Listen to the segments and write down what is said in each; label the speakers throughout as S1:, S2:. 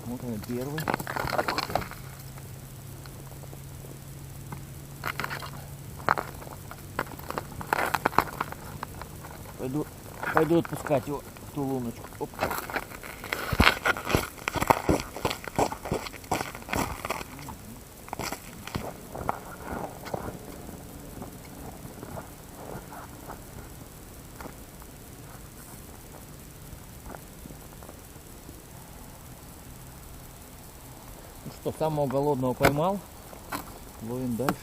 S1: Вот он первый. Пойду отпускать его в ту луночку. Оп. Ну что, самого голодного поймал. Ловим дальше.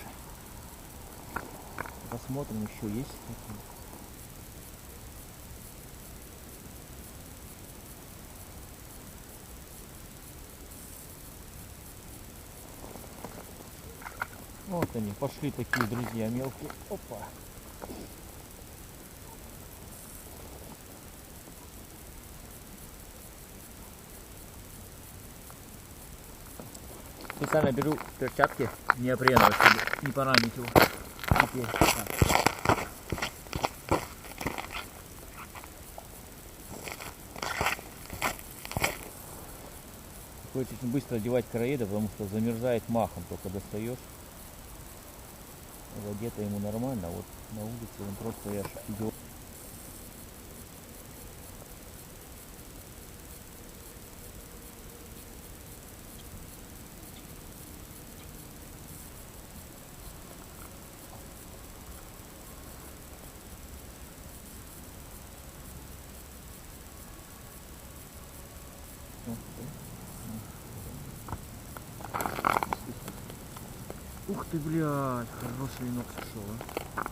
S1: Посмотрим, еще есть такие. Вот они, пошли такие, друзья, мелкие. Опа. Специально беру перчатки неопреновые, чтобы не поранить его. Теперь, так. Приходится очень быстро одевать короеда, потому что замерзает махом, только достаешь. В воде-то ему нормально, а вот на улице он просто идет. Ух ты, блядь, хороший венок сошел, а.